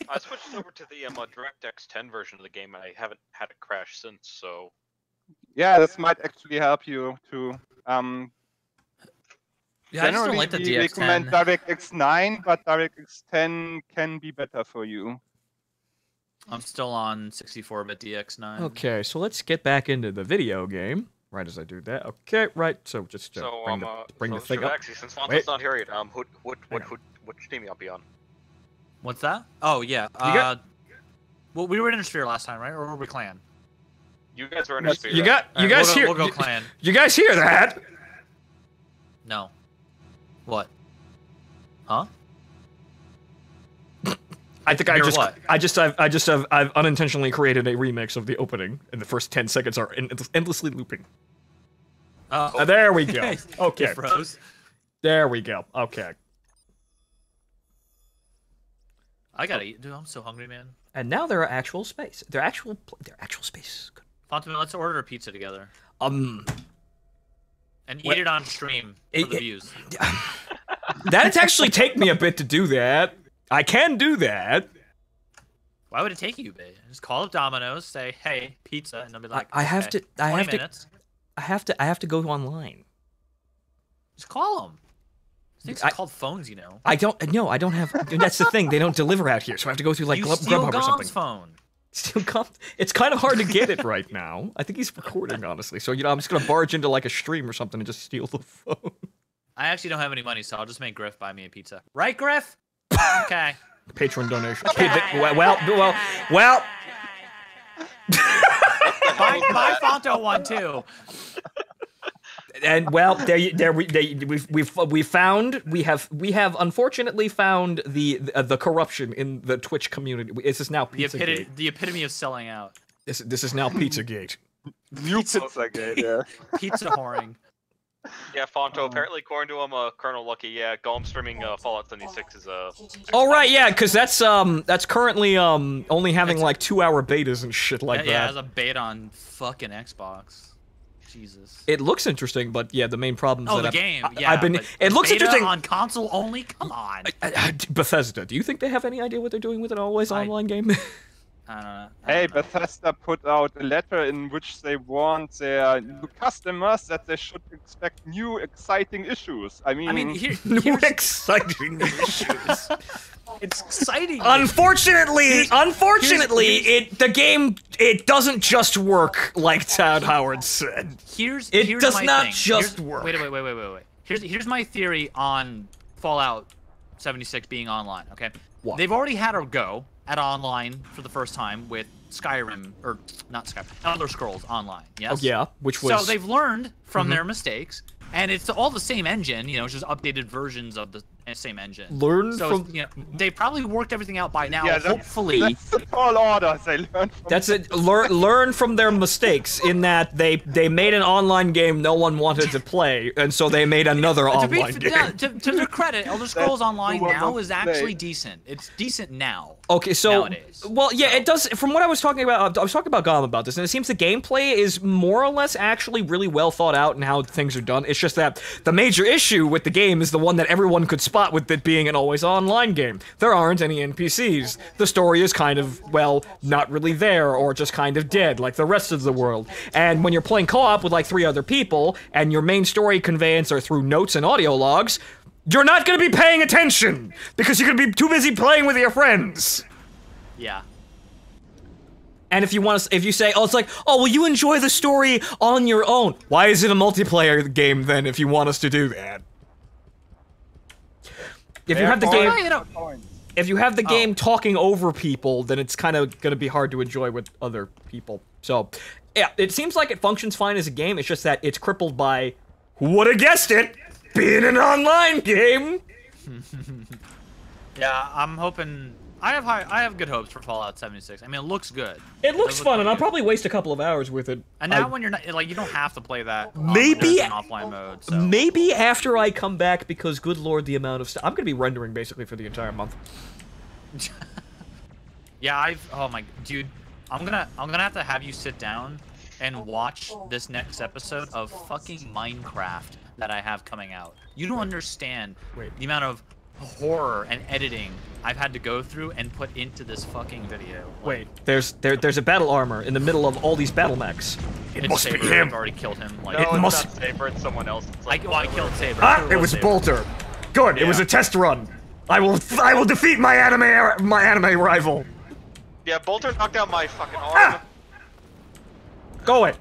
I switched over to the DirectX 10 version of the game, and I haven't had it crash since. So yeah, this might actually help you to. Yeah, I just don't Generally, like the we DX10. recommend DirectX 9, but DirectX 10 can be better for you. I'm still on 64-bit DX9. Okay, so let's get back into the video game. Right as I do that. Okay, right. So just bring the thing up. Shivaxi, since Fonto's not here yet, which team you be on? What's that? Oh yeah. Well, we were in Sphere last time, right? Or were we clan? You guys were in Sphere. You guys hear? We'll go clan. You guys hear that? No. What? Huh? I've unintentionally created a remix of the opening, and the first 10 seconds are endlessly looping. There we go. Okay. Froze. There we go. Okay. I gotta eat, dude. I'm so hungry, man. And now there are actual space. They're actual space. Fontaine, let's order a pizza together. And eat it on stream for the views. That'd actually take me a bit to do that. I can do that. Why would it take you, babe? Just call up Domino's, say, "Hey, pizza," and they'll be like, I have to go online. Just call them. Things are called phones, you know. I don't have. That's the thing. They don't deliver out here, so I have to go through like Grubhub or something. Phone. It's kind of hard to get it right now. I think he's recording, honestly. So I'm just gonna barge into like a stream or something and just steal the phone. I actually don't have any money, so I'll just make Griff buy me a pizza. Right, Griff? Okay. Patron donation. Okay. Well. buy Fonto one too. And well, we have unfortunately found the corruption in the Twitch community. This is now Pizzagate. The epitome of selling out. This is now Pizzagate. New Pizzagate, yeah. Pizza whoring. Yeah, Fonto. Apparently, according to him, Colonel Lucky, yeah, Golem streaming Fallout 76 is Oh right, yeah, because that's currently only having like 2-hour betas and shit like that. Yeah, it has a beta on fucking Xbox. Jesus. It looks interesting, but yeah, the main problem is that the game. It looks interesting on console only. Come on. Bethesda, do you think they have any idea what they're doing with an always online game? I don't know. Hey, Bethesda put out a letter in which they warned their customers that they should expect new exciting issues. I mean new exciting issues. It's exciting. Unfortunately, the game doesn't just work like Todd Howard said. It does not just work. Wait. Here's my theory on Fallout 76 being online. Okay, what? They've already had a go at online for the first time with Skyrim, or not Skyrim, Elder Scrolls Online. Yes. Oh yeah, which was. So they've learned from their mistakes, and it's all the same engine. You know, it's just updated versions of the same engine. They probably worked everything out by now. Yeah, hopefully. That's the tall order. They learned from. That's it. Learn from their mistakes in that they made an online game no one wanted to play, and so they made another online game. Yeah, to their credit, Elder Scrolls Online now is actually decent. It's decent now. Okay, so nowadays. Well, yeah, it does. From what I was talking about, I was talking about Gollum about this, and it seems the gameplay is more or less actually really well thought out in how things are done. It's just that the major issue with the game is the one that everyone could spot with it being an always online game. There aren't any NPCs. The story is kind of, well, not really there, or just kind of dead, like the rest of the world. And when you're playing co-op with like 3 other people, and your main story conveyance are through notes and audio logs, you're not gonna be paying attention, because you're gonna be too busy playing with your friends. Yeah. And if you say, oh, it's like, oh, well, you enjoy the story on your own. Why is it a multiplayer game then if you want us to do that? If you have the game, if you have the game talking over people, then it's kind of gonna be hard to enjoy with other people. So, yeah, it seems like it functions fine as a game. It's just that it's crippled by, who would have guessed it, being an online game. Yeah, I'm hoping. I have good hopes for Fallout 76. I mean, it looks good. It looks fun, and I'll probably waste a couple of hours with it. And now when you're not, like, you don't have to play that. Maybe in offline mode. So. Maybe after I come back, because good lord, the amount of stuff I'm gonna be rendering basically for the entire month. Yeah, oh my dude, I'm gonna have you sit down and watch this next episode of fucking Minecraft that I have coming out. You don't understand the amount of horror and editing I've had to go through and put into this fucking video. Wait, there's a battle armor in the middle of all these battle mechs. It must Saber. be him. I've already killed him. Like, No, It it's must- not Saber, it's someone else. It's like, I killed Saber. Ah, it was Saber. Bolter. Good, it was a test run. I will defeat my anime rival. Yeah, Bolter knocked out my fucking arm. Ah! Go away.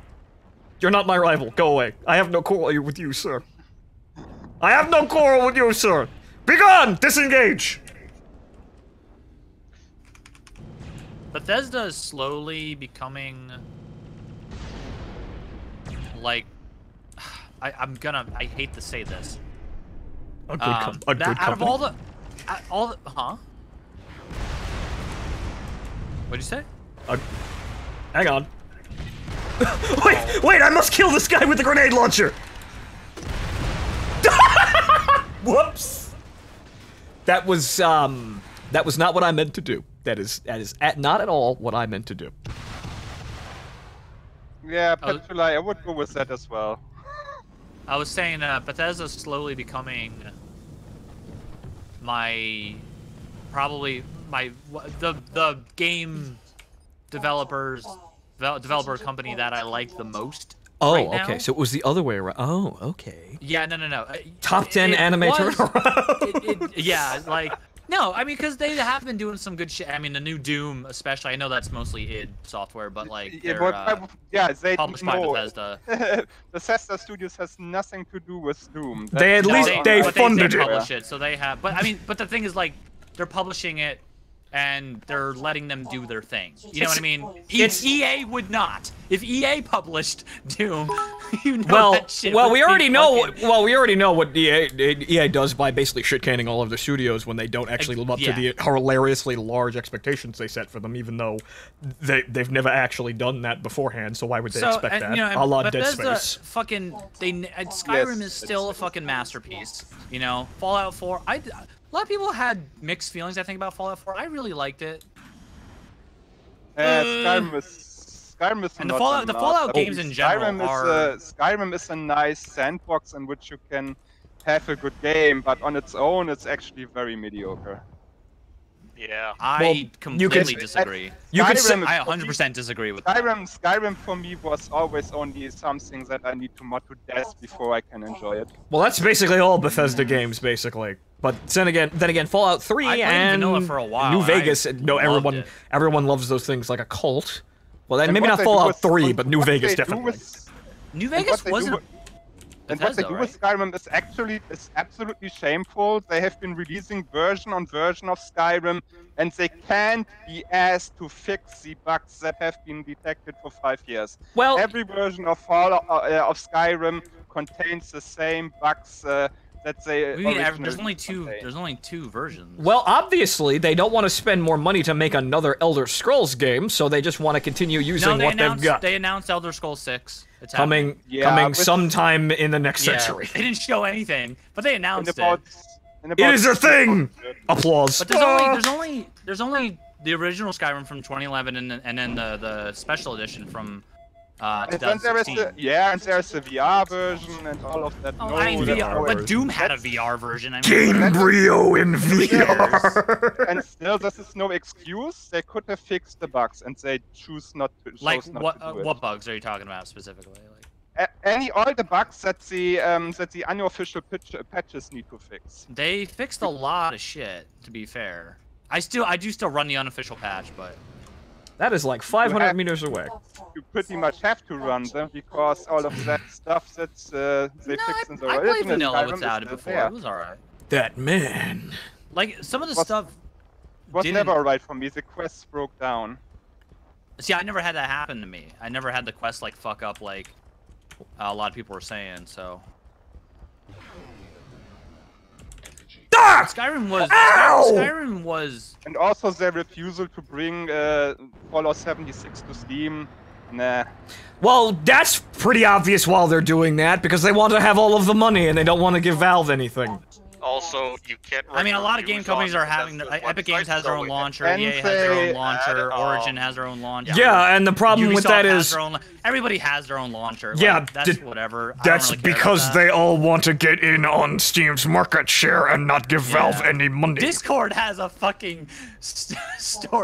You're not my rival. Go away. I have no quarrel with you, sir. I have no quarrel with you, sir. Begone! Disengage! Bethesda is slowly becoming like I hate to say this. A good Out of company. all the huh? What'd you say? Hang on. Wait, I must kill this guy with the grenade launcher! Whoops! That was not what I meant to do. That is not at all what I meant to do. Yeah, Petrolai, I would go with that as well. I was saying Bethesda's slowly becoming the game developer company that I like the most. Oh, right now. okay. So it was the other way around. Oh, okay. Yeah, no. Top 10 anime turnaround. Yeah, like no, I mean because they have been doing some good shit. I mean the new Doom, especially. I know that's mostly id Software, but like they're they published by Bethesda. Bethesda Studios has nothing to do with Doom. They at least they funded they it. publish it, so they have. But I mean, but the thing is like they're publishing it. And they're letting them do their thing. You know what I mean? EA would not. If EA published Doom, you know that shit would we be already know. fucking- Well, we already know what EA does by basically shit-canning all of their studios when they don't actually live up to the hilariously large expectations they set for them, even though they've never actually done that beforehand. So why would they expect that? You know, a la Dead Bethesda Space. fucking Skyrim is still a fucking masterpiece. You know, Fallout 4. A lot of people had mixed feelings, I think, about Fallout 4. I really liked it. Skyrim is And not the Fallout games in general Skyrim is a nice sandbox in which you can have a good game, but on its own, it's actually very mediocre. Yeah. I completely disagree. I 100% disagree with that. Skyrim for me was always only something that I need to mod to death before I can enjoy it. Well, that's basically all Bethesda games, basically. But then again, Fallout 3 and Vanilla for a while. New Vegas. No, everyone loves those things like a cult. Well, then maybe not Fallout 3, but New Vegas definitely. New Vegas wasn't. And what they do with Skyrim is absolutely shameful. They have been releasing version on version of Skyrim, and they can't be asked to fix the bugs that have been detected for 5 years. Well, every version of of Skyrim contains the same bugs that they. There's only two versions. Well, obviously they don't want to spend more money to make another Elder Scrolls game, so they just want to continue using what they've got. They announced Elder Scrolls 6. It's coming sometime in the next century. They didn't show anything, but they announced it. It is a thing. Applause. But there's only the original Skyrim from 2011 and then the special edition from 2016. And there's a VR version and all of that. But Doom had a VR version. Gamebryo in VR. And still, this is no excuse. They could have fixed the bugs, and they choose not to. What bugs are you talking about specifically? All the bugs that the unofficial patches need to fix. They fixed a lot of shit. To be fair, I do still run the unofficial patch, but. That is like 500 meters away. You pretty much have to run them because all of that stuff that they fixed in the original. I played vanilla without it before. It was alright. That man. Like some of the stuff. Was never alright for me. The quests broke down. See, I never had that happen to me. I never had the quest like fuck up like a lot of people were saying. So. Skyrim was. And also their refusal to bring Fallout 76 to Steam. Nah. Well, that's pretty obvious while they're doing that, because they want to have all of the money and they don't want to give Valve anything. Also, you can't. I mean, a lot of game companies are having their, Epic Games has their own launcher, EA has their own launcher, Origin has their own launcher. Yeah, and the problem with that is everybody has their own launcher. Yeah, like, that's whatever. That's really because they all want to get in on Steam's market share and not give Valve any money. Discord has a fucking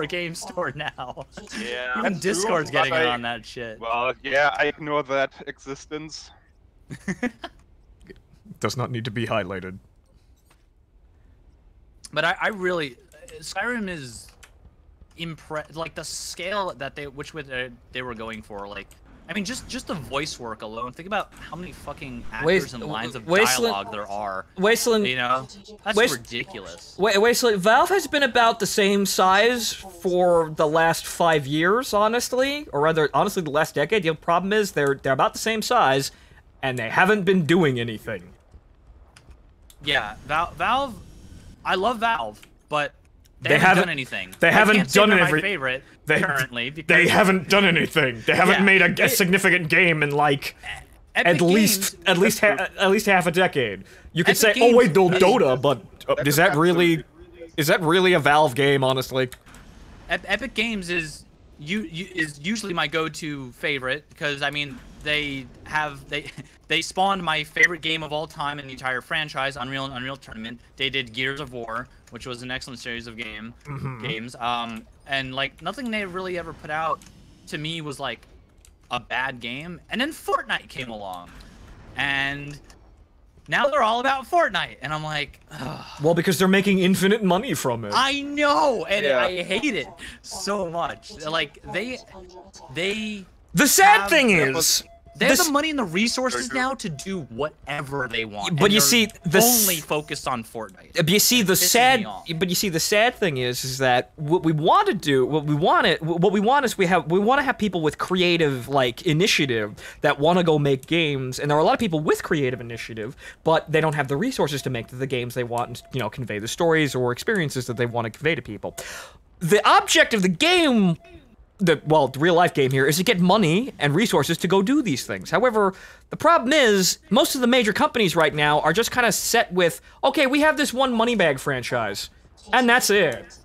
game store now. Yeah. Even Discord's getting in on that shit. Well, yeah, I ignore that existence. Does not need to be highlighted. But I really, Skyrim is like the scale that they were going for. Like, I mean, just the voice work alone. Think about how many fucking actors and lines of dialogue there are. Wasteland, you know, that's ridiculous. Wasteland, Valve has been about the same size for the last 5 years, honestly, or rather, honestly, the last decade. The problem is they're about the same size, and they haven't been doing anything. Yeah, Valve. I love Valve, but they haven't done anything. They haven't done my favorite currently. They haven't done anything. They haven't made a significant game in like at least half a decade. You could say, oh wait, Dota, but is that really a Valve game? Honestly, Epic Games is usually my go-to favorite because I mean they spawned my favorite game of all time in the entire franchise, Unreal and Unreal Tournament. They did Gears of War, which was an excellent series of games. And like nothing they really ever put out to me was like a bad game. And then Fortnite came along, and now they're all about Fortnite, and I'm like, ugh. Well, because they're making infinite money from it. I know, and I hate it so much. Like they. The sad thing is. They have the money and the resources now to do whatever they want. But you see, only focused on Fortnite. But you see, the sad thing is that what we want to do, what we want is we want to have people with creative like initiative that want to go make games, and there are a lot of people with creative initiative, but they don't have the resources to make the games they want and, you know, convey the stories or experiences that they want to convey to people. The object of the game. The real life game here is to get money and resources to go do these things. However, the problem is most of the major companies right now are just kind of set with, okay, we have this one Moneybag franchise, and that's it.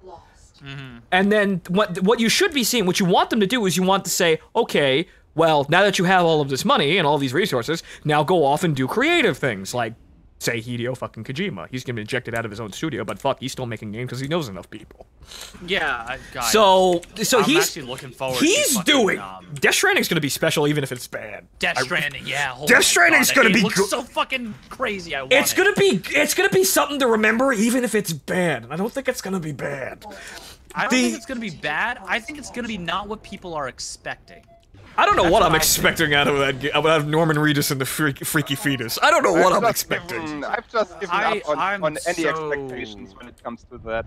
And then what you should be seeing, what you want them to do is you want to say, okay, well, now that you have all of this money and all these resources, now go off and do creative things like, say, Hideo fucking Kojima. He's gonna be ejected out of his own studio, but fuck, he's still making games because he knows enough people. Yeah, so I'm he's actually looking forward. He's doing. Death Stranding's gonna be special, even if it's bad. Death Stranding, yeah. Death Stranding's gonna be looks so fucking crazy. It's gonna be something to remember, even if it's bad. And I don't think it's gonna be bad. I don't think it's gonna be bad. I think it's gonna be not what people are expecting. I don't know what I'm expecting out of that game. Out of Norman Reedus and the freaky fetus. I don't know what I'm expecting. I've just given up on any expectations when it comes to that.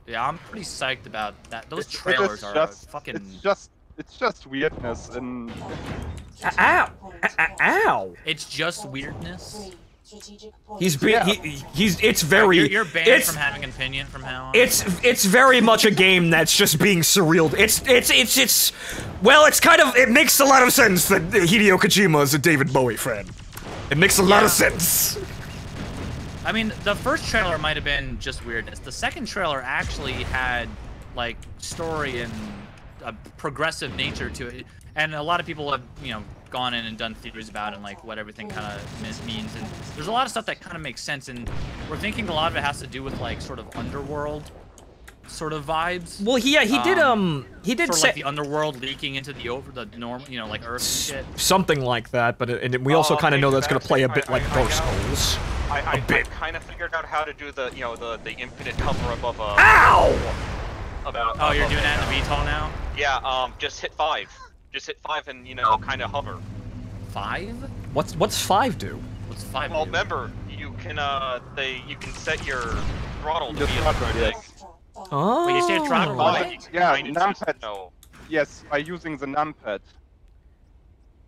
Yeah, I'm pretty psyched about that. Those trailers are fucking. It's just weirdness and. Ow! It's just weirdness. It's very. You're banned from having an opinion from now on. It's very much a game that's just being surreal. It makes a lot of sense that Hideo Kojima is a David Bowie fan. It makes a lot of sense. I mean, the first trailer might have been just weirdness. The second trailer actually had like story and a progressive nature to it, and a lot of people have, you know, gone in and done theories about it and like what everything kind of means, and there's a lot of stuff that kind of makes sense, and we're thinking a lot of it has to do with like sort of underworld sort of vibes. Well, he did say like the underworld leaking into the normal, you know, like Earth and shit. Something like that, but we also kind of know that's gonna play a bit like Dark Souls. I kind of figured out how to do the, you know, the infinite cover above a. Ow! Oh, you're doing that in the VTOL now? Yeah. Just hit 5. Just hit 5 and, you know, kind of hover. 5? What's 5 do? What's 5 Well, do? remember, you can set your throttle to be Oh. Wait, you say throttle? Yeah, numpad. No. Yes, by using the numpad.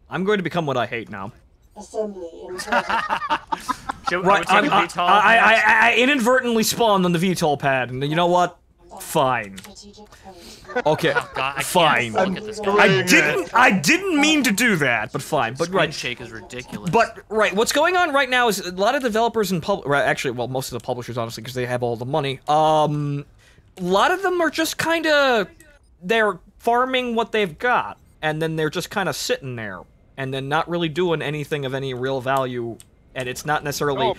I'm going to become what I hate now. Right, I inadvertently spawned on the VTOL pad, and you know what? Fine. Okay, Oh, God, I fine. can't look at this guy. I didn't mean to do that, but fine. But Screen shake is ridiculous. But what's going on right now is a lot of developers and actually, well, most of the publishers, honestly, because they have all the money. A lot of them are just kind of they're farming what they've got, and then they're just kind of sitting there, and then not really doing anything of any real value. And it's not necessarily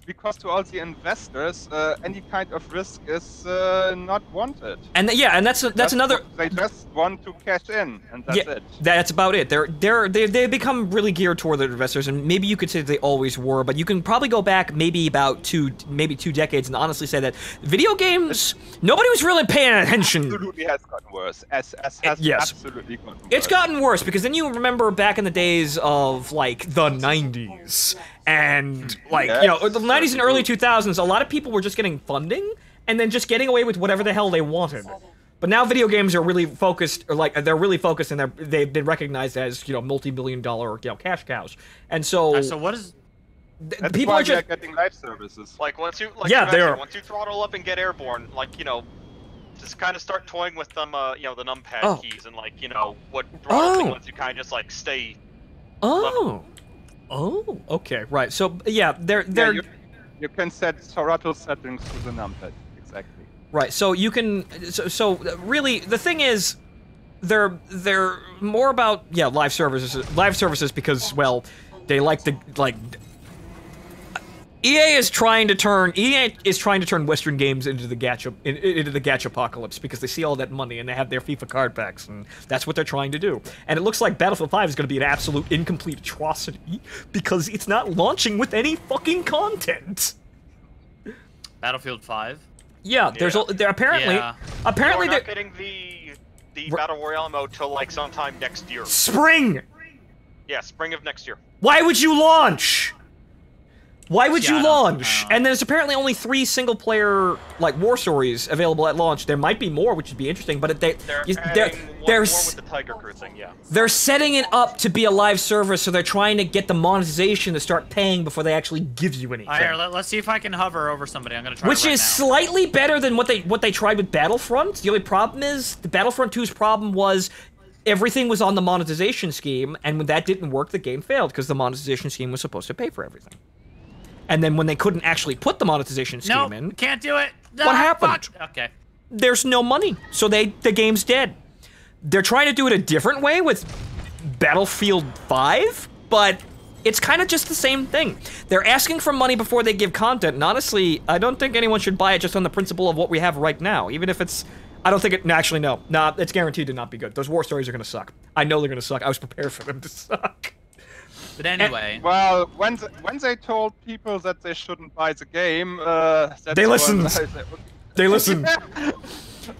because to all the investors, any kind of risk is not wanted. And and that's another. They just want to cash in, and that's it. That's about it. They become really geared toward their investors, and maybe you could say they always were, but you can probably go back maybe about two decades and honestly say that video games, nobody was really paying attention. Absolutely has gotten worse. Absolutely gotten worse. It's gotten worse because then you remember back in the days of like the 90s. And, like, you know, the 90s and early 2000s, a lot of people were just getting funding and then just getting away with whatever the hell they wanted. But now video games are really focused, or like, they're really focused and they've been recognized as, you know, multi-billion-dollar, you know, cash cows. And so... So what is... People are just getting live services. Like, once you... Like, once you throttle up and get airborne, like, you know, just kind of start toying with them, you know, the numpad keys and, like, you know, what throttle once you kind of just, like, stay... level. Oh, okay, right. So yeah, you can set throttle settings to the numpad, exactly. Right. So you can. So really, the thing is, they're more about live services because well, they like the EA is trying to turn Western games into the gacha apocalypse because they see all that money and they have their FIFA card packs and that's what they're trying to do. And it looks like Battlefield 5 is going to be an absolute incomplete atrocity because it's not launching with any fucking content. Battlefield 5? Yeah, there's apparently we're not getting the Battle Royale mode till like sometime next year. Spring. Yeah, spring of next year. Why would you launch? Why would you launch? And there's apparently only 3 single-player like war stories available at launch. There might be more, which would be interesting, but they're with the Tiger Crew thing, yeah. They're setting it up to be a live service, so they're trying to get the monetization to start paying before they actually give you anything. Here, let's see if I can hover over somebody. I'm gonna try. Which is slightly better than what they tried with Battlefront. The only problem is the Battlefront 2's problem was everything was on the monetization scheme, and when that didn't work, the game failed because the monetization scheme was supposed to pay for everything. And then when they couldn't actually put the monetization scheme in... can't do it! No, what happened? Fuck. Okay. There's no money, so the game's dead. They're trying to do it a different way with Battlefield 5, but it's kind of just the same thing. They're asking for money before they give content, and honestly, I don't think anyone should buy it just on the principle of what we have right now, even if it's... I don't think it... Actually, no. Nah, it's guaranteed to not be good. Those war stories are gonna suck. I know they're gonna suck. I was prepared for them to suck. But anyway... Well, when they told people that they shouldn't buy the game, they listened. They listened.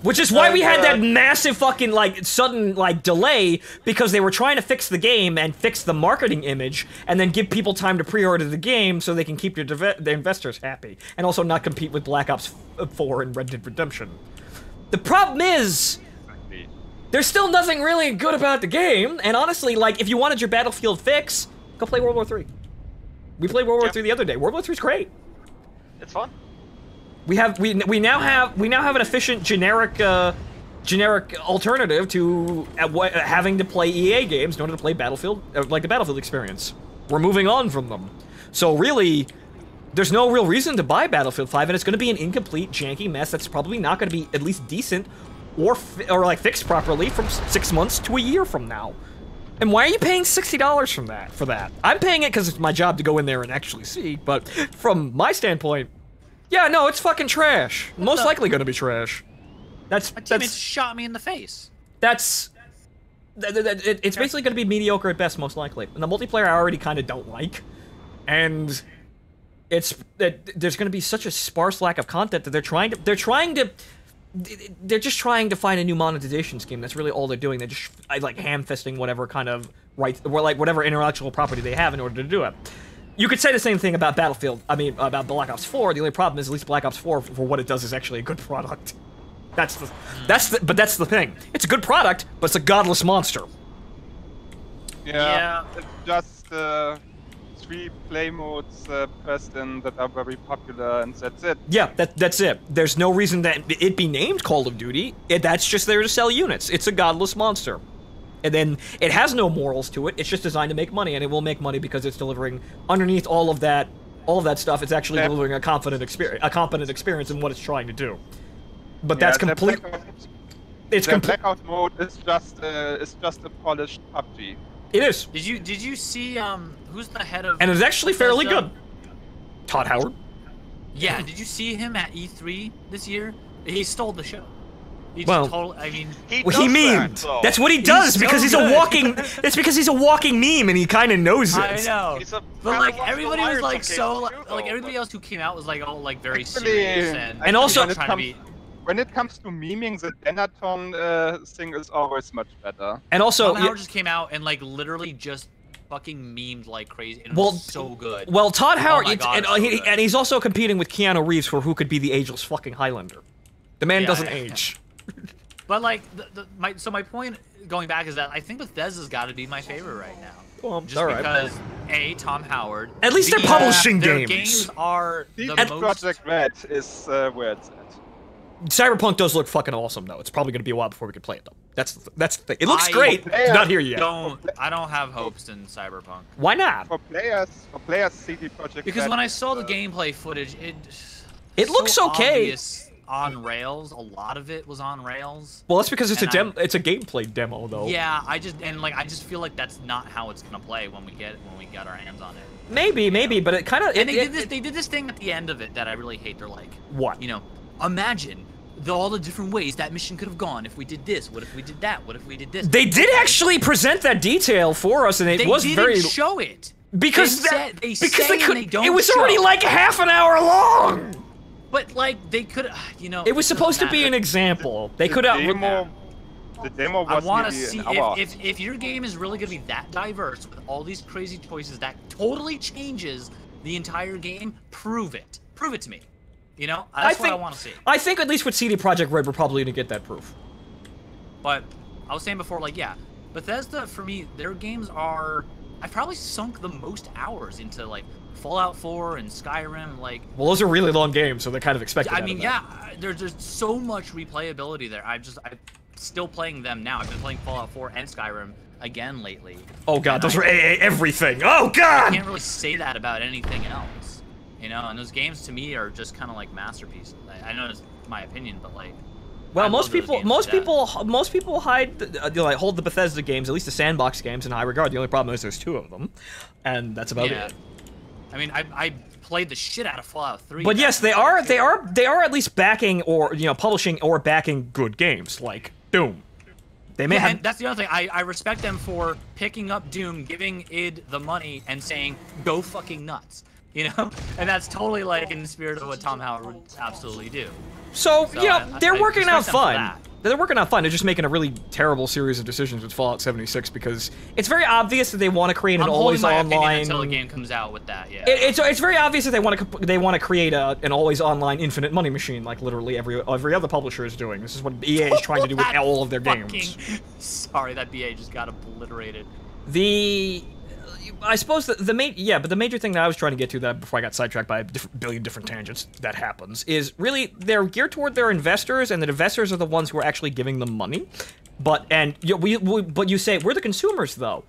Which is why we had that massive fucking, like, sudden, like, delay, because they were trying to fix the game and fix the marketing image, and then give people time to pre-order the game so they can keep the investors happy, and also not compete with Black Ops 4 and Red Dead Redemption. The problem is... there's still nothing really good about the game, and honestly, like, if you wanted your Battlefield fix... go play World War III. We played World War III the other day. World War III's great. It's fun. We now have an efficient generic alternative to having to play EA games in order to play Battlefield, like the Battlefield experience. We're moving on from them. So really, there's no real reason to buy Battlefield 5, and it's going to be an incomplete, janky mess that's probably not going to be at least decent or like fixed properly from 6 months to a year from now. And why are you paying $60 for that? I'm paying it because it's my job to go in there and actually see, but from my standpoint, yeah, no, it's fucking trash. Most likely gonna be trash. My teammates shot me in the face. It's basically gonna be mediocre at best, most likely. And the multiplayer I already kind of don't like. And there's gonna be such a sparse lack of content that they're just trying to find a new monetization scheme. That's really all they're doing. They're just like ham-fisting whatever kind of right, or like whatever intellectual property they have in order to do it. You could say the same thing about Battlefield. I mean, about Black Ops 4. The only problem is at least Black Ops 4 for what it does is actually a good product. That's the thing. It's a good product, but it's a godless monster. Yeah. It's just 3 play modes pressed in that are very popular, and that's it. Yeah, that's it. There's no reason that it be named Call of Duty. That's just there to sell units. It's a godless monster. And then it has no morals to it. It's just designed to make money, and it will make money because it's delivering underneath all of that stuff. It's actually delivering a competent experience in what it's trying to do. But that's complete. The blackout mode is just a polished PUBG. It is. Did you see who's the head of? And it's actually fairly good. Todd Howard. Yeah. Did you see him at E3 this year? He stole the show. He memed. That's what he does because he's a walking. It's because he's a walking meme, and he kind of knows it. I know. But like everybody was like so like everybody else who came out was like all like very serious and also trying to be. When it comes to memeing, the Denaton thing is always much better. And also, Tom Howard just came out and like literally just fucking memed like crazy. And it was so good. Well, Todd Howard, and he's also competing with Keanu Reeves for who could be the ageless fucking Highlander. The man doesn't age. But like, my point going back is that I think Bethesda's got to be my favorite right now. Well, just because A, Tom Howard. At least they're publishing games. Their games are the most. Project Red is where it's at. Cyberpunk does look fucking awesome, though. It's probably going to be a while before we can play it, though. That's the thing. It looks great. It's not here yet. I don't have hopes in Cyberpunk. Why not? For players, CD Projekt because Red, when I saw the gameplay footage, it looks okay. On rails, a lot of it was on rails. Well, that's because it's it's a gameplay demo, though. Yeah, I just feel like that's not how it's gonna play when we get our hands on it. Maybe, but it kind of. And they did this thing at the end of it that I really hate. They're like, what? You know, imagine all the different ways that mission could have gone if we did this. What if we did that? What if we did this? They did actually present that detail for us, and it was very. They didn't show it because it was already like half an hour long. But like they could, you know. It was supposed to be an example. They could have. The demo was. I want to see if your game is really going to be that diverse with all these crazy choices that totally changes the entire game. Prove it. Prove it to me. You know, that's what I want to see. I think at least with CD Projekt Red, we're probably going to get that proof. But I was saying before, like, yeah, Bethesda for me, their games are. I've probably sunk the most hours into like Fallout 4 and Skyrim, like. Well, those are really long games, so they're kind of expected. I mean, yeah, there's so much replayability there. I'm still playing them now. I've been playing Fallout 4 and Skyrim again lately. Oh god, those are everything. Oh god. I can't really say that about anything else, you know. And those games to me are just kind of like masterpieces. I know it's my opinion, but like. Well, most people hold the Bethesda games, at least the sandbox games, in high regard. The only problem is there's 2 of them, and that's about it. I mean, I played the shit out of Fallout 3. But yes, they are at least backing or publishing or backing good games like Doom. They may have. And that's the other thing. I respect them for picking up Doom, giving id the money, and saying go fucking nuts. You know, and that's totally like in the spirit of what Tom Howard would absolutely do. So you know, they're working out fine. They're working out fine. They're just making a really terrible series of decisions with Fallout 76 because it's very obvious that they want to create an always online. Until the game comes out with that, yeah. It's very obvious that they want to create an always online infinite money machine like literally every other publisher is doing. This is what EA is trying to do with all of their games. Sorry, that BA just got obliterated. I suppose but the major thing that I was trying to get to that before I got sidetracked by a billion different tangents that happens is really they're geared toward their investors, and the investors are the ones who are actually giving them money. But you say we're the consumers though.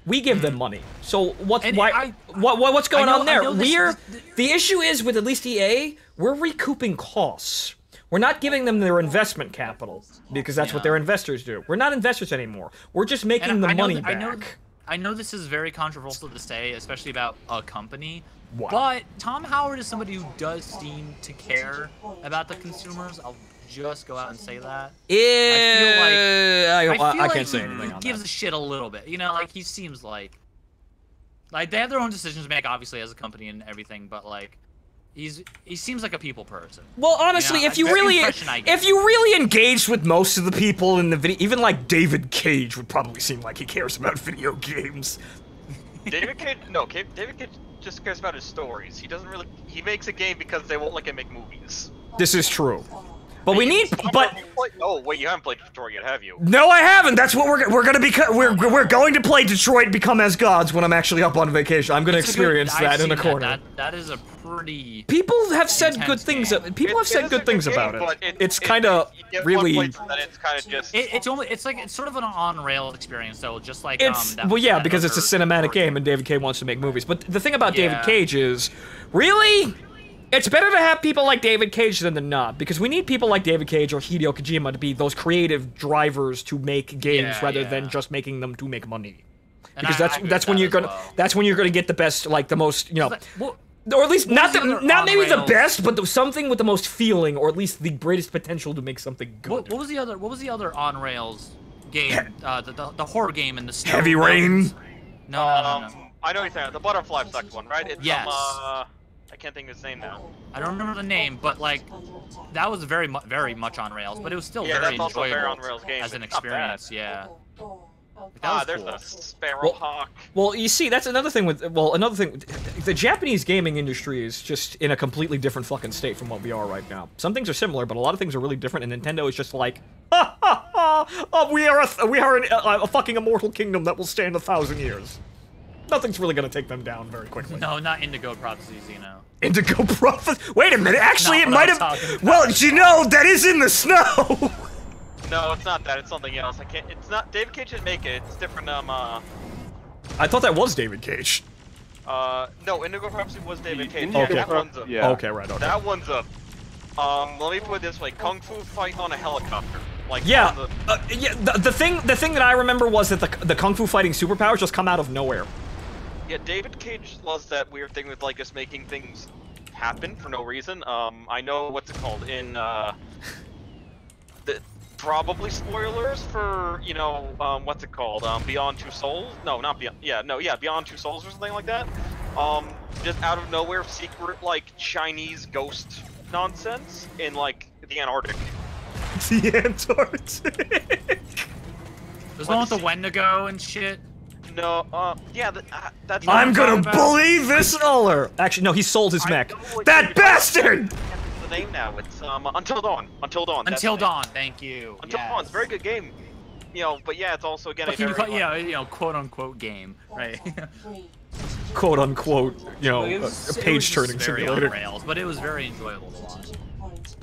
We give them money. So what's going on there? The issue is with at least EA, we're recouping costs. We're not giving them their investment capital because that's what their investors do. We're not investors anymore. We're just making the money back. I know this is very controversial to say, especially about a company, What? But Tom Howard is somebody who does seem to care about the consumers. I'll just go out and say that. Yeah, I can't like say anything on that. He gives a shit a little bit. You know, like he seems like they have their own decisions to make, obviously, as a company and everything. But like, he seems like a people person. Well, honestly, you know, if you really engaged with most of the people in the video, even like David Cage would probably seem like he cares about video games. David Cage just cares about his stories. He doesn't really. He makes a game because they won't let him make movies. This is true. But we need, but oh wait, you haven't played Detroit yet, have you? no, I haven't. That's what we're gonna be. We're going to play Detroit Become as Gods when I'm actually up on vacation. I'm gonna experience that in the corner. That is a pretty. People have said good things. People have said good things about it. It's kind of really. It's kind of just. It's sort of an on-rails experience, though. Just like well, yeah, because it's a cinematic game and David Cage wants to make movies. But the thing about David Cage is, really. It's better to have people like David Cage than to not, because we need people like David Cage or Hideo Kojima to be those creative drivers to make games rather than just making them to make money. And because that's when you're gonna get the best, like the most, you know, or at least not maybe the best, but something with the most feeling, or at least the greatest potential to make something good. What was the other on rails game? The horror game in the snow. Heavy Rain. No. I know you're saying the butterfly effect one, right? It's I can't think of his name now. I don't remember the name, but like, that was very much on rails, but it was still very that's enjoyable very on rails game. as an experience. Yeah. There's cool. a Sparrowhawk. Well, you see, that's another thing with the Japanese gaming industry is just in a completely different fucking state from what we are right now. Some things are similar, but a lot of things are really different, and Nintendo is just like, ha ha ha! Oh, we are a fucking immortal kingdom that will stand 1,000 years. Nothing's really gonna take them down very quickly. No, not Indigo Prophecies, you know. Indigo Prophecies? Wait a minute, actually it might have... Well, you know, that is in the snow! No, it's not that, it's something else. It's not... David Cage didn't make it, it's different, I thought that was David Cage. No, Indigo Prophecy was David Cage. Okay. That one's a... Yeah. Okay, right, okay. That one's a... let me put it this way, Kung Fu fight on a helicopter. Like, yeah, the thing that I remember was that the Kung Fu fighting superpowers just come out of nowhere. Yeah, David Cage loves that weird thing with, like, just making things happen for no reason. I know, what's it called, in, probably spoilers for, you know, what's it called, Beyond Two Souls? No, not Beyond, Beyond Two Souls or something like that. Just out of nowhere, secret, like, Chinese ghost nonsense in, like, the Antarctic. The Antarctic! There's one with the Wendigo and shit. No, that's... I'm gonna bully this Uller! Actually, no, he sold his mech. That bastard! The name now, it's, Until Dawn. Until Dawn. Until Dawn, thank you. Until Dawn's a very good game. You know, but yeah, it's also, again, you know, quote-unquote game, right? Quote-unquote, you know, a page-turning simulator. Rails, but it was very enjoyable to watch.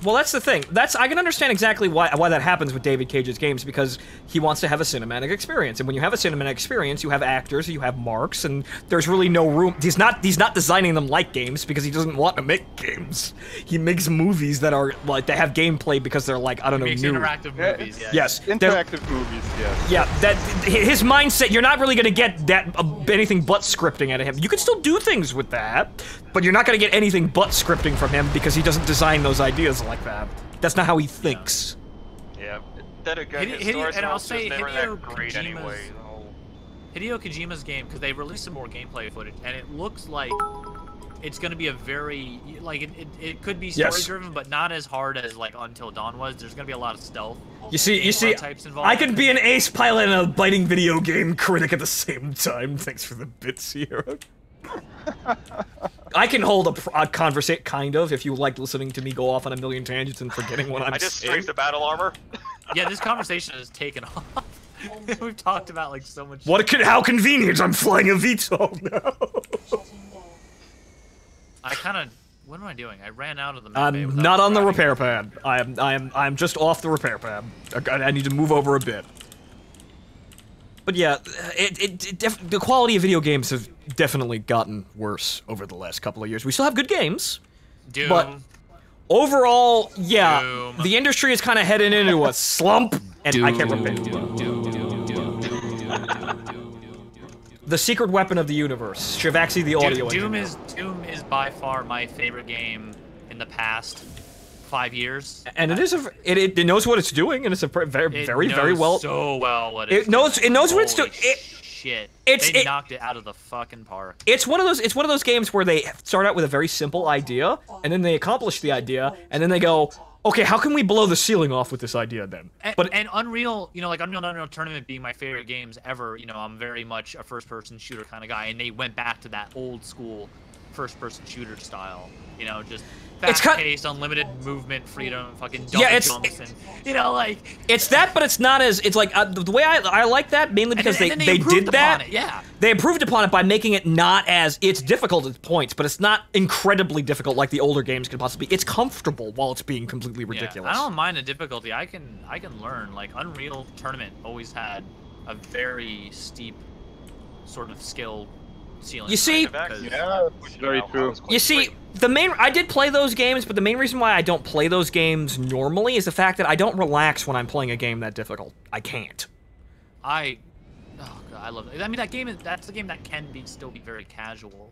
Well, that's the thing. I can understand exactly why that happens with David Cage's games, because he wants to have a cinematic experience, and when you have a cinematic experience, you have actors, you have marks, and there's really no room. He's not designing them like games because he doesn't want to make games. He makes movies that are like they have gameplay because they're like new. Interactive movies. Yeah. Yes. Interactive movies. Yes. Yeah. That his mindset. You're not really gonna get that anything but scripting out of him. You can still do things with that, but you're not gonna get anything but scripting from him because he doesn't design those ideas like that. That's not how he thinks. Yeah, that again, and I'll say Hideo Kojima's game, because they released some more gameplay footage, and it looks like it's going to be a very, like, it could be story-driven, but not as hard as, like, Until Dawn was. There's going to be a lot of stealth. You see, I could be an ace pilot and a biting video game critic at the same time. Thanks for the bits here. I can hold a conversation, kind of, if you like listening to me go off on a million tangents and forgetting what I'm saying. I just strength the battle armor. Yeah, this conversation has taken off. We've talked about, like, so much. How convenient! I'm flying a VTOL now. I kind of. What am I doing? I ran out of the. I'm not on the repair pad. I'm just off the repair pad. I need to move over a bit. But yeah, the quality of video games have definitely gotten worse over the last couple of years. We still have good games, Doom. But overall, yeah, Doom. The industry is kind of heading into a slump, and Doom. I can't remember. The secret weapon of the universe, Shivaxi the audio engineer. Doom is by far my favorite game in the past 5 years. And it knows what it's doing, and it's a very well. So well what it knows what it's doing. Shit. They knocked it out of the fucking park. It's one of those games where they start out with a very simple idea, and then they accomplish the idea, and then they go, okay, how can we blow the ceiling off with this idea then? And Unreal, you know, like Unreal Tournament being my favorite games ever, you know, I'm very much a first-person shooter kind of guy, and they went back to that old school first-person shooter style. You know, just fast-paced, unlimited movement, freedom, fucking double jumps, and you know, like it's that, but it's not as it's like the way I like that mainly because they did that. Yeah, they improved upon it by making it not as it's difficult at points, but it's not incredibly difficult like the older games could possibly be. It's comfortable while it's being completely ridiculous. Yeah, I don't mind the difficulty. I can learn. Like Unreal Tournament always had a very steep sort of skill ceiling. You see, yeah, very true. You see, I did play those games, but the main reason why I don't play those games normally is the fact that I don't relax when I'm playing a game that difficult. I can't. Oh God, I love it. I mean, that's a game that can still be very casual.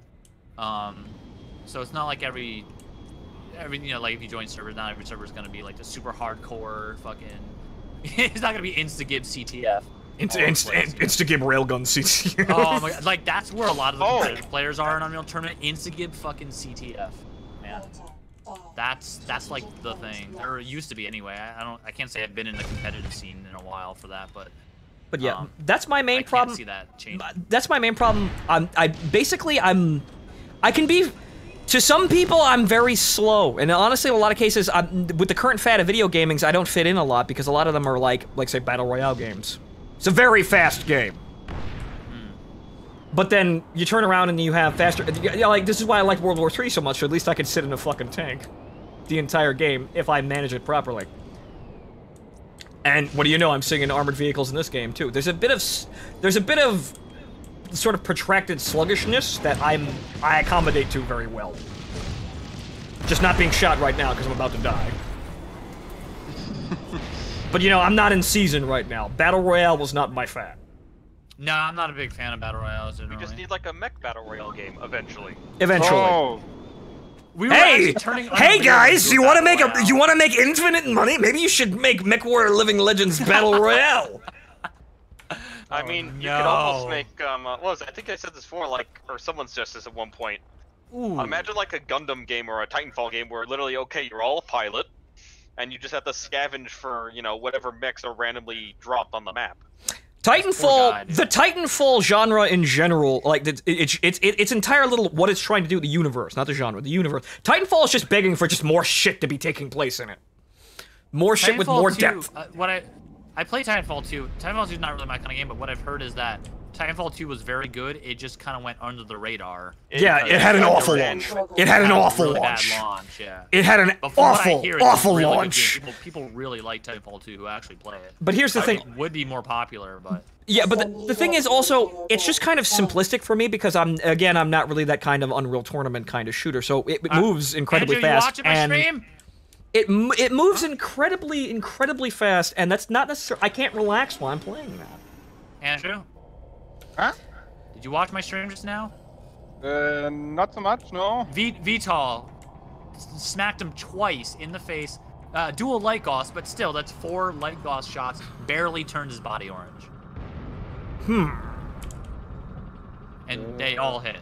So it's not like every you know, like if you join servers, not every server is gonna be like the super hardcore fucking. It's not gonna be Instagib CTF. Instagib railgun CTF. Oh my God, like that's where a lot of the competitive players are in Unreal Tournament. Instagib fucking CTF, man. That's like the thing, or it used to be anyway. I can't say I've been in the competitive scene in a while for that, but yeah, that's my main problem. I can't see that change. That's my main problem. I can be. To some people, I'm very slow, and honestly, in a lot of cases, with the current fad of video gamings, I don't fit in a lot because a lot of them are like say Battle Royale games. It's a very fast game. But then you turn around and you have faster. Like this is why I like World War III so much. So at least I could sit in a fucking tank the entire game if I manage it properly. And what do you know? I'm seeing in armored vehicles in this game too. There's a bit of sort of protracted sluggishness that I accommodate to very well. Just not being shot right now because I'm about to die. But you know, I'm not in season right now. Battle Royale was not my fan. No, I'm not a big fan of Battle Royales. We just need like a mech Battle Royale game eventually. Eventually. Oh. Hey guys, you want to make infinite money? Maybe you should make Mechwarrior Living Legends Battle Royale. I mean, you could almost make what was it? I think I said this before, like, or someone suggested this at one point. Ooh. Imagine like a Gundam game or a Titanfall game where literally, okay, you're all a pilot, and you just have to scavenge for, you know, whatever mechs are randomly dropped on the map. Titanfall, the Titanfall genre in general, like its entire little what it's trying to do, the universe, not the genre, the universe. Titanfall is just begging for just more shit to be taking place in it, more shit with more depth. I play Titanfall 2. Titanfall 2 is not really my kind of game, but what I've heard is that Titanfall 2 was very good. It just kind of went under the radar. It had an awful launch. It had an awful launch. Yeah. It had an awful really launch. People really like Titanfall 2 who actually play it. But here's the thing. It would be more popular, but... Yeah, but the thing is also, it's just kind of simplistic for me because I'm not really that kind of Unreal Tournament kind of shooter, so it moves incredibly Andrew, fast. You watching my stream? It moves incredibly fast, and that's not necessarily. I can't relax while I'm playing that. Andrew? Huh? Did you watch my stream just now? Not so much, no. Vital smacked him twice in the face. Dual light gauss, but still, that's 4 light gauss shots. Barely turned his body orange. And they all hit.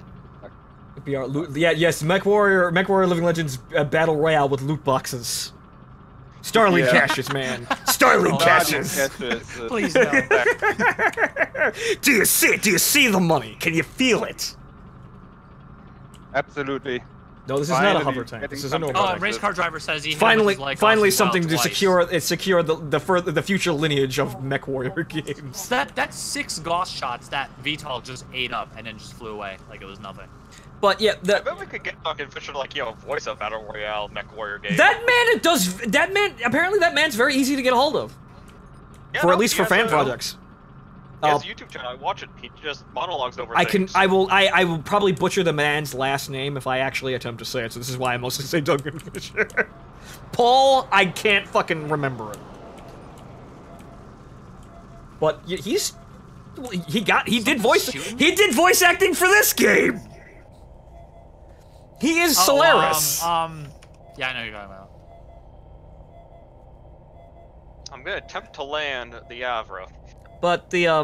Yes, Mechwarrior Living Legends Battle Royale with loot boxes. Starling caches, man. Starling caches. Please no. Do you see it? Do you see the money? Can you feel it? Absolutely. No, this is not a hover tank. This is a normal tank. Race car driver says he finally something to secure the future lineage of Mechwarrior games. That's 6 gauss shots that Vital just ate up and then just flew away like it was nothing. But yeah, I bet we could get fucking Fisher like, you know, voice of Battle Royale Mechwarrior game. Apparently that man's very easy to get a hold of. Yeah, at least for fan projects. He has a YouTube channel. I watch it. He just monologues over things. I will probably butcher the man's last name if I actually attempt to say it, so this is why I mostly say Duncan Fisher. Paul, I can't fucking remember it. But he did voice acting for this game. He is Solaris. Yeah, I know who you're talking about. I'm gonna attempt to land the Avra. But yeah,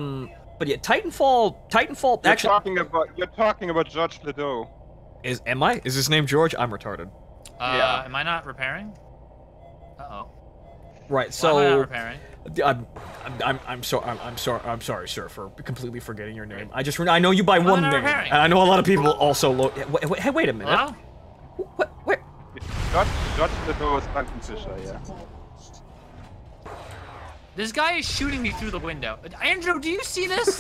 Titanfall. Actually, you're talking about George Ledoux. Am I? Is his name George? I'm retarded. Am I not repairing? Uh-oh. Right. So. Why am I not repairing? I'm sorry, sir, for completely forgetting your name. I know you by one name, and I know a lot of people also. Hey, wait a minute. Hello? What? Where? Dodge the doors, Frankenfisher, yeah. This guy is shooting me through the window. Andrew, do you see this?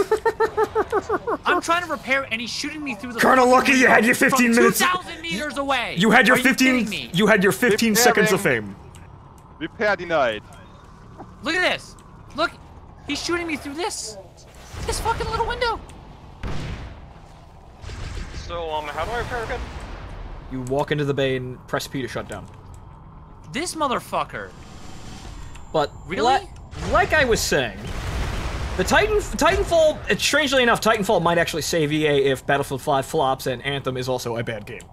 I'm trying to repair, and he's shooting me through the. Colonel Lucky, you had your 15 minutes. 2,000 meters away. You had your 15. You had your 15 seconds of fame. Repair denied. Look at this. Look, he's shooting me through this fucking little window. So, how do I repair again? You walk into the bay and press P to shut down. This motherfucker. But really, like I was saying, the Titanfall. Strangely enough, Titanfall might actually save EA if Battlefield 5 flops and Anthem is also a bad game,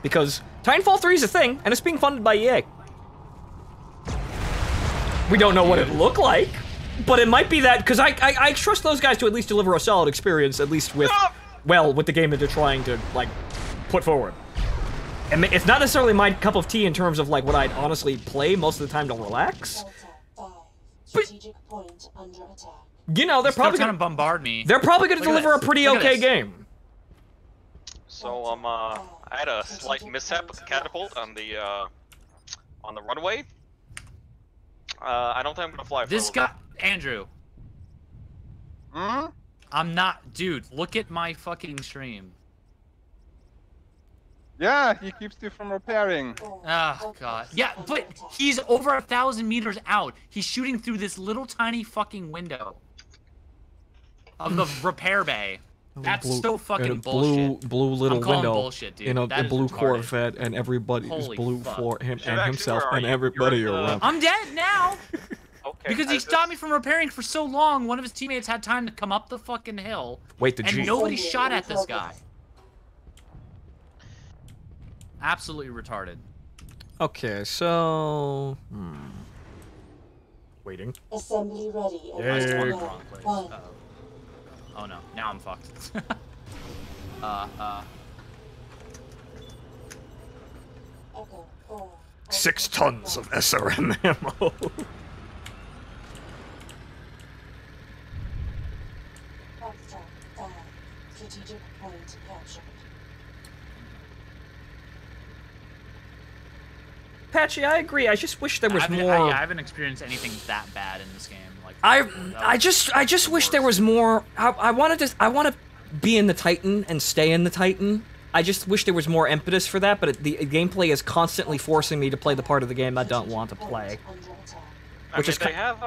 because Titanfall 3 is a thing and it's being funded by EA. We don't know what it looked like, but it might be that, because I trust those guys to at least deliver a solid experience, at least with, well, with the game that they're trying to, like, put forward. And it's not necessarily my cup of tea in terms of, like, what I'd honestly play most of the time to relax. But, you know, they're probably gonna bombard me. They're probably gonna deliver a pretty okay game. So, I had a slight mishap with the catapult on the runway. I don't think I'm gonna fly. This guy, Andrew. Hmm? I'm not, dude. Look at my fucking stream. Yeah, he keeps you from repairing. Oh god. Yeah, but he's over 1,000 meters out. He's shooting through this little tiny fucking window of the repair bay. That's so fucking bullshit. Blue little window. Bullshit, dude. In a blue retarded. Corvette, and everybody is blue for him and himself and everybody around. I'm dead now. Okay. Because he stopped me from repairing for so long. One of his teammates had time to come up the fucking hill. Wait, the and nobody shot at this guy. Absolutely retarded. Okay, so waiting. Assembly ready. Yay. Wrong place. Oh no, now I'm fucked. 6 tons of SRM ammo. Strategic point captured. Patchy, I agree. I just wish there was more. I haven't experienced anything that bad in this game. Like I just wish there was more. I want to be in the Titan and stay in the Titan. I just wish there was more impetus for that, but the gameplay is constantly forcing me to play the part of the game I don't want to play. Which is they have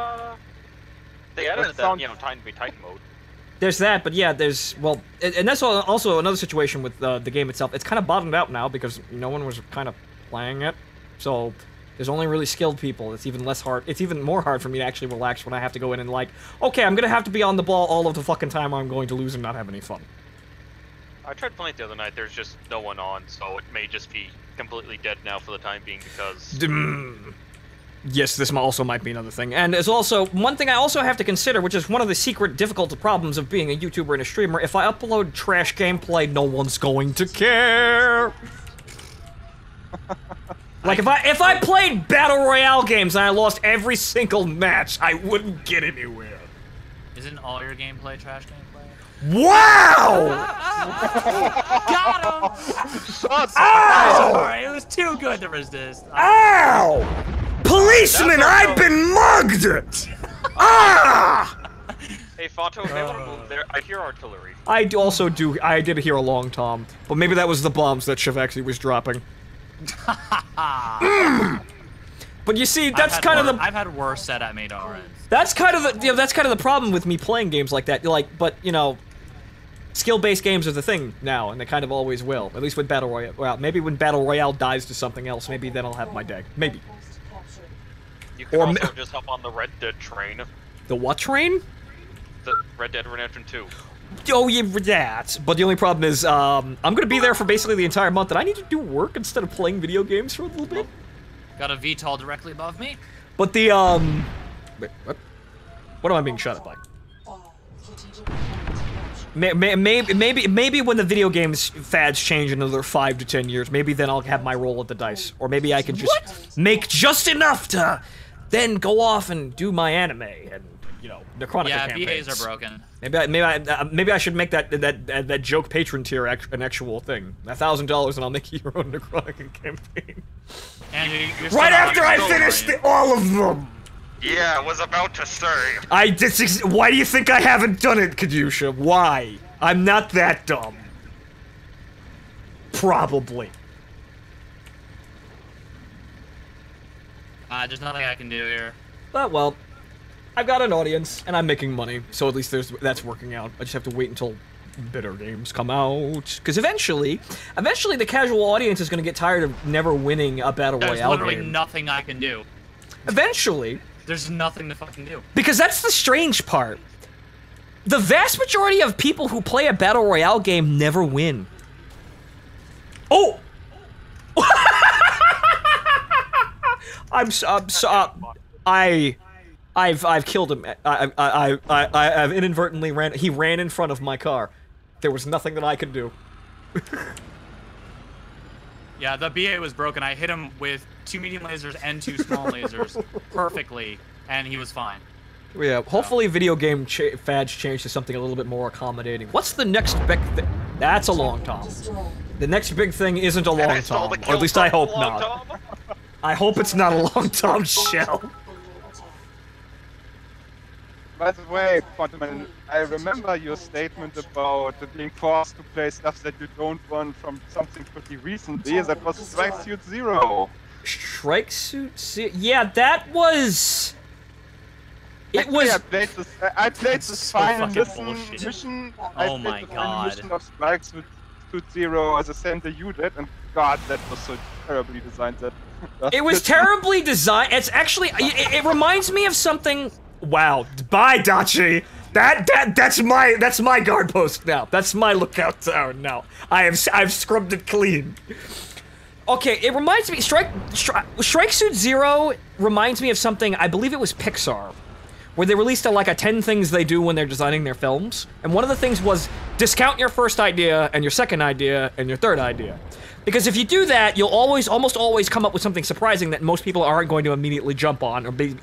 they added that, you know, Titan v Titan mode. There's that, but yeah, there's, well, and that's also another situation with the game itself. It's kind of bottomed out now because no one was kind of playing it, so there's only really skilled people. It's even less hard. It's even more hard for me to actually relax when I have to go in and like, okay, I'm gonna have to be on the ball all of the fucking time, or I'm going to lose and not have any fun. I tried playing it the other night. There's just no one on, so it may just be completely dead now for the time being because. Yes, this also might be another thing. And there's also one thing I also have to consider, which is one of the secret difficult problems of being a YouTuber and a streamer. If I upload trash gameplay, no one's going to care. Like, if I played Battle Royale games and I lost every single match, I wouldn't get anywhere. Isn't all your gameplay trash gameplay? Wow! Got him! Shots! Ow! Sorry, it was too good to resist. Ow! Policeman, I've been mugged! Ah! Hey, Fato, they want to move there. I hear artillery. I did hear a long tom, but maybe that was the bombs that Shivaxi was dropping. But you see, that's kind of the. I've had worse set at me already. That's kind of the. That's kind of the problem with me playing games like that. Like, but you know, skill-based games are the thing now, and they kind of always will. At least with Battle Royale. Well, maybe when Battle Royale dies to something else, maybe then I'll have my day. Maybe. You can also just hop on the Red Dead train. The what train? The Red Dead Redemption 2. Oh, yeah, that. But the only problem is, I'm gonna be there for basically the entire month, and I need to do work instead of playing video games for a little bit. Got a VTOL directly above me. But the, wait, what? What am I being shot at by? Maybe when the video games fads change in another 5 to 10 years, maybe then I'll have my roll at the dice. Or maybe I can just make just enough to then go off and do my anime and, you know, Necronica campaigns. BAs are broken. Maybe I should make that joke patron tier an actual thing. $1,000 and I'll make you your own Necronica campaign. And you're right after I finish all of them. Yeah, I was about to say. Why do you think I haven't done it, Kadusha? Why? I'm not that dumb. Probably. There's nothing I can do here. But, well, I've got an audience, and I'm making money, so at least that's working out. I just have to wait until better games come out. Because eventually the casual audience is going to get tired of never winning a Battle Royale game. There's literally nothing I can do. Eventually. There's nothing to fucking do. Because that's the strange part. The vast majority of people who play a Battle Royale game never win. Oh! I've killed him. I've inadvertently he ran in front of my car. There was nothing that I could do. Yeah, the BA was broken. I hit him with 2 medium lasers and 2 small lasers perfectly, and he was fine. Yeah, hopefully video game fads change to something a little bit more accommodating. What's the next big thing? That's a long tom. The next big thing isn't a long tom, or at least I hope not. I hope it's not a long tom shell. By the way, Quantum, I remember your statement about being forced to play stuff that you don't want from something pretty recently. That was Strike Suit Zero. Strike Suit Zero? Yeah, that was... It was... I played this final mission. Oh my god. Mission of Strike Suit Zero as a center unit, and god, that was so terribly designed. It was terribly designed. It's actually... It reminds me of something... Wow. Bye, Dachi. That's my guard post now. That's my lookout tower now. I've scrubbed it clean. Okay, it reminds me. Strike Suit Zero reminds me of something. I believe it was Pixar, where they released like a 10 things they do when they're designing their films, and one of the things was discount your first idea and your second idea and your third idea. Because if you do that, you'll almost always come up with something surprising that most people aren't going to immediately jump on or be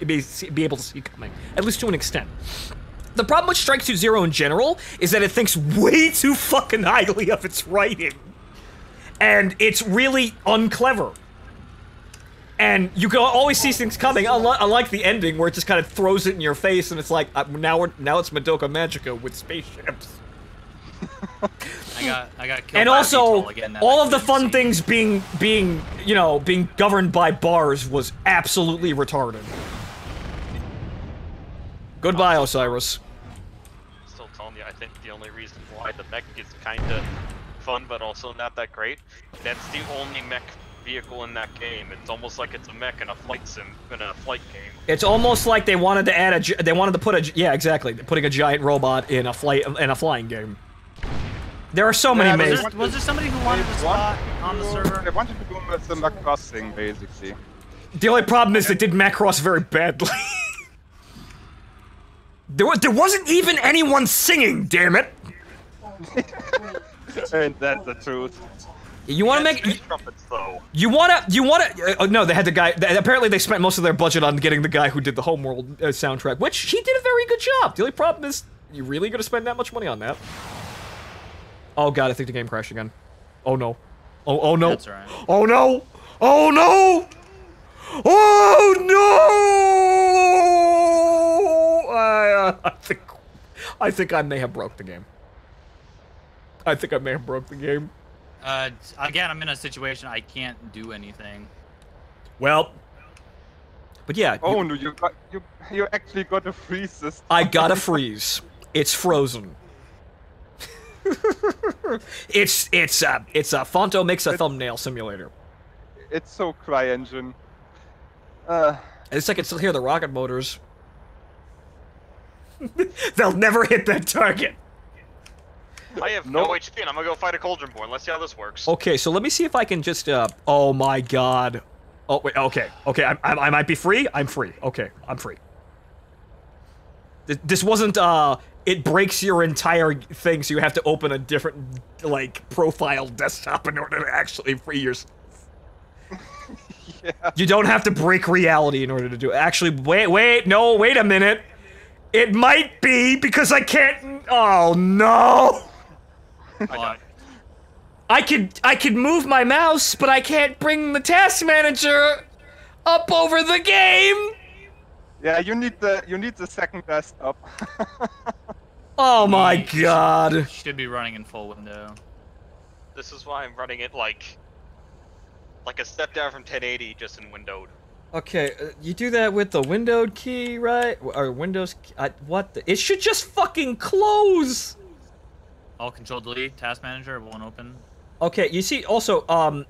able to see coming, at least to an extent. The problem with Strike Suit Zero in general is that it thinks way too fucking highly of its writing. And it's really unclever. And you can always see things coming, unlike the ending where it just kind of throws it in your face and it's like, now it's Madoka Magica with spaceships. I got killed and by also, a again, all of the fun things being governed by bars was absolutely retarded. Goodbye, Osiris. Still telling you, I think the only reason why the mech is kinda fun but also not that great, that's the only mech vehicle in that game. It's almost like it's a mech in a flight sim, in a flight game. It's almost like they wanted to add yeah, exactly, putting a giant robot in a flying game. There are so many mazes. Was there somebody who wanted to spot on the server? They wanted to do the Macross thing, basically. The only problem is they did Macross very badly. There wasn't even anyone singing, damn it! And that's the truth. You want to make trumpets, though. You want to no, they had the guy. Apparently, they spent most of their budget on getting the guy who did the Homeworld soundtrack, which he did a very good job. The only problem is, you really gonna spend that much money on that? Oh god, I think the game crashed again. Oh no. Oh no. That's right. Oh no. Oh no. Oh no. I think I may have broke the game. Again, I'm in a situation I can't do anything. Well, but yeah. Oh no, you actually got a freeze system. I got a freeze. It's frozen. it's a Fonto makes a thumbnail simulator. It's so CryEngine. At least I can still hear the rocket motors. They'll never hit that target. I have no HP and I'm gonna go fight a Cauldronborn. Let's see how this works. Okay, so let me see if I can just, oh my god. Oh, wait, okay, I might be free? I'm free. Okay, I'm free. This wasn't, it breaks your entire thing, so you have to open a different, like, profile desktop in order to actually free yourself. Yeah. You don't have to break reality in order to do it. Actually, wait a minute. It might be because I can't. Oh no! What? I could move my mouse, but I can't bring the task manager up over the game. Yeah, you need the second desktop. Oh my god! Should be running in full window. This is why I'm running it like a step down from 1080, just in windowed. Okay, you do that with the windowed key, right? Or Windows key, what? It should just fucking close! All control delete, task manager, won't open. Okay, you see, also,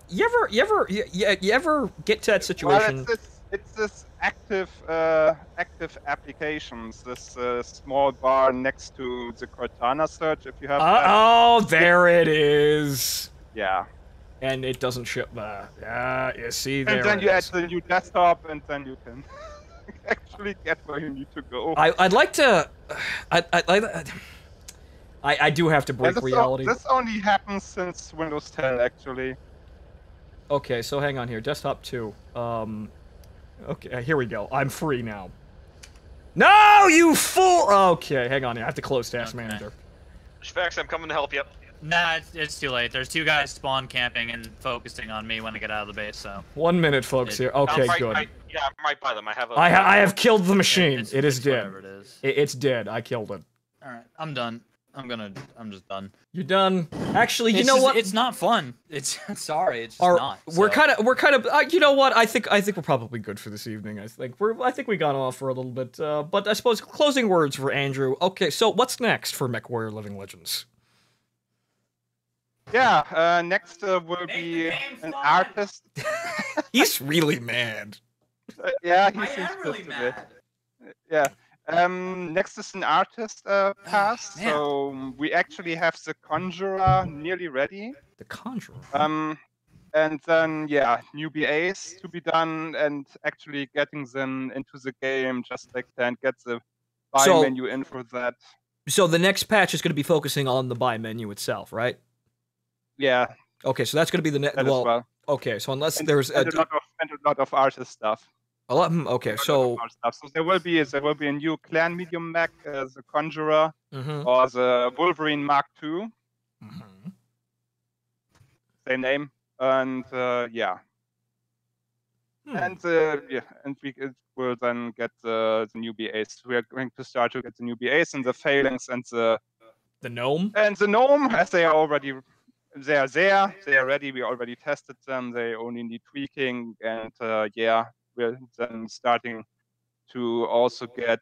you ever get to that situation? Well, it's this active applications, this small bar next to the Cortana search, if you have that. Oh, there it is! Yeah. And it doesn't show, you see, there And then it you add is. the new desktop, and then you can actually get where you need to go. I'd like to, I do have to break reality. This only happens since Windows 10, actually. Okay, so hang on here. Desktop 2. Okay, here we go. I'm free now. No, you fool! Okay, hang on here. I have to close Task Manager. Shivaxi, I'm coming to help you. Nah, it's too late. There's two guys spawn camping and focusing on me when I get out of the base, so... 1 minute, folks, here. Okay, I'm good. Yeah, I'm right by them. I have a... I have killed the machine. It is dead. Whatever it is. It's dead. I killed it. Alright, I'm done. I'm just done. You're done. Actually, you know what? It's not fun. It's sorry, it's just not. We're kind of. You know what? I think we're probably good for this evening. I think we got off for a little bit. But I suppose closing words for Andrew. Okay, so what's next for Mechwarrior Living Legends? Yeah, next will be an artist. He's really mad. Yeah, he seems really mad. Yeah. Next is an artist pass, so we actually have the Conjurer nearly ready. The Conjurer? And then, yeah, new BAs to be done, and actually getting them into the game just like that, and get the buy menu in for that. So the next patch is going to be focusing on the buy menu itself, right? Yeah. Okay, so that's going to be the next. Well, okay, so unless there's a lot of artist stuff. Okay, so there will be a new clan medium mech, the Conjurer, or the Wolverine Mark II. Same name, and yeah, and we will then get the new BAs. We are going to start to get the new BAs and the Phalanx and the gnome as they are already. They are there. They are ready. We already tested them. They only need tweaking, and yeah. We're then starting to also get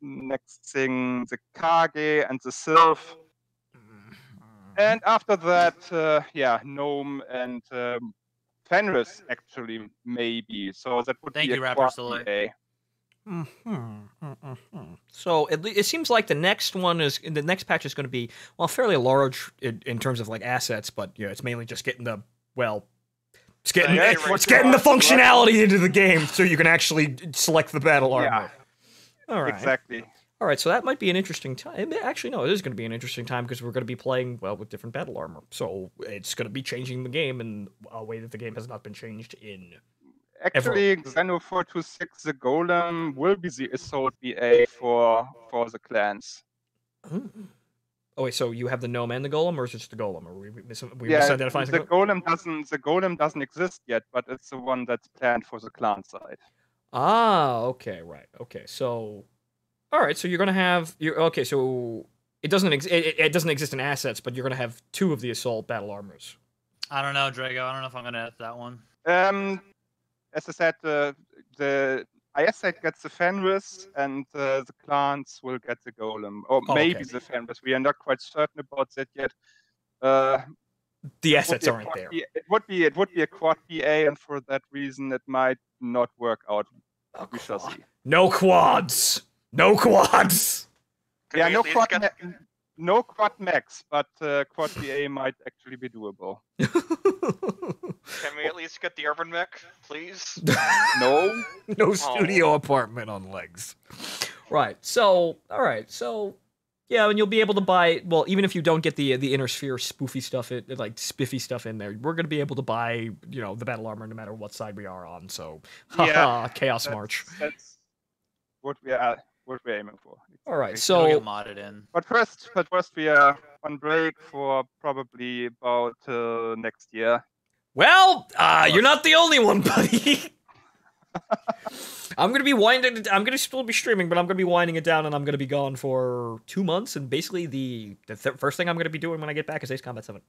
next thing the Kage and the Sylph. And after that, yeah, Gnome and Fenris actually maybe. So that would be a quad BA. So it seems like the next patch is going to be fairly large in terms of like assets, but yeah, it's mainly just getting the It's getting the functionality into the game so you can actually select the battle armor. Yeah. All right. Exactly. All right, so that might be an interesting time. Actually, no, it is going to be an interesting time because we're going to be playing, with different battle armor. So it's going to be changing the game in a way that the game has not been changed in Actually, Xeno 426, the Golem, will be the Assault BA for the clans. Oh wait, so you have the gnome and the golem, or is it just the golem? Or we misidentifying the golem? The golem doesn't exist yet, but it's the one that's planned for the clan side. Ah, okay, right, okay. So, all right, so you're gonna have okay. So it doesn't exist in assets, but you're gonna have 2 of the assault battle armors. I don't know, Drago. I don't know if I'm gonna have that one. As I said, the IS side gets the Fenris, and the clans will get the Golem, or maybe the Fenris. We are not quite certain about that yet. The assets aren't there. It would be a quad BA, and for that reason, it might not work out. We shall see. No quads. No quads. Yeah, no quad max, but quad BA might actually be doable. Can we at least get the urban mech, please? No. No studio apartment on legs. Right. So, all right. So, Yeah, and you'll be able to buy, well, even if you don't get the inner sphere spoofy stuff, like spiffy stuff in there, we're going to be able to buy, you know, the battle armor no matter what side we are on. So, haha, Chaos March. That's what we're aiming for. All right, It'll get so modded in. But first we are on break for probably about next year. well, you're not the only one, buddy. I'm gonna still be streaming, but I'm gonna be winding it down, and I'm gonna be gone for 2 months. And basically, the first thing I'm gonna be doing when I get back is Ace Combat 7.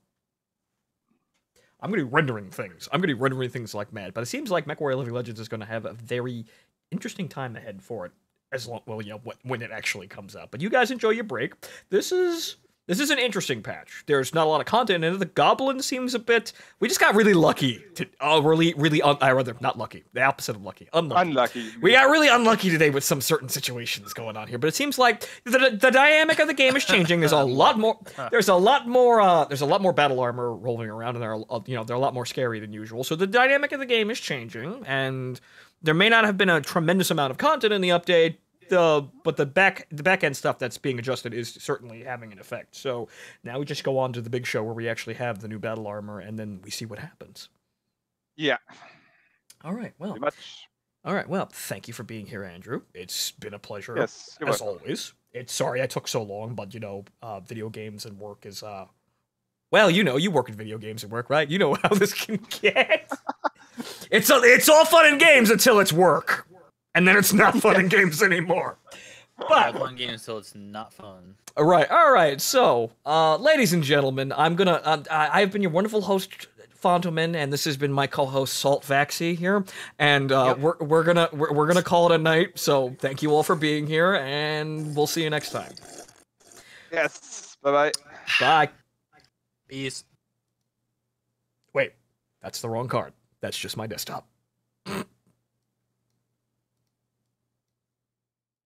I'm gonna be rendering things. I'm gonna be rendering things like mad. But it seems like Mechwarrior Living Legends is gonna have a very interesting time ahead for it. As long, well, yeah, when it actually comes out. But you guys enjoy your break. This is an interesting patch. There's not a lot of content in it. The goblin seems a bit. We just got really lucky. Not lucky. The opposite of lucky. Unlucky. We got really unlucky today with some certain situations going on here. But it seems like the dynamic of the game is changing. There's a lot more. There's a lot more battle armor rolling around, and they're a lot more scary than usual. So the dynamic of the game is changing, and there may not have been a tremendous amount of content in the update. But the back end stuff that's being adjusted is certainly having an effect. So now we just go on to the big show where we actually have the new battle armor, and then we see what happens. Yeah. All right. Well. All right. Well, thank you for being here, Andrew. It's been a pleasure. Yes. As always. Sorry I took so long, but video games and work is well, you work in video games and work, right? You know how this can get. It's all fun and games until it's work. And then it's not fun in games anymore. But fun games until it's not fun. All right. So, ladies and gentlemen, I've been your wonderful host, Fontoman, and this has been my co-host Shivaxi here, and we're gonna call it a night. So, thank you all for being here, and we'll see you next time. Yes. Bye. Bye. Peace. Wait, that's the wrong card. That's just my desktop.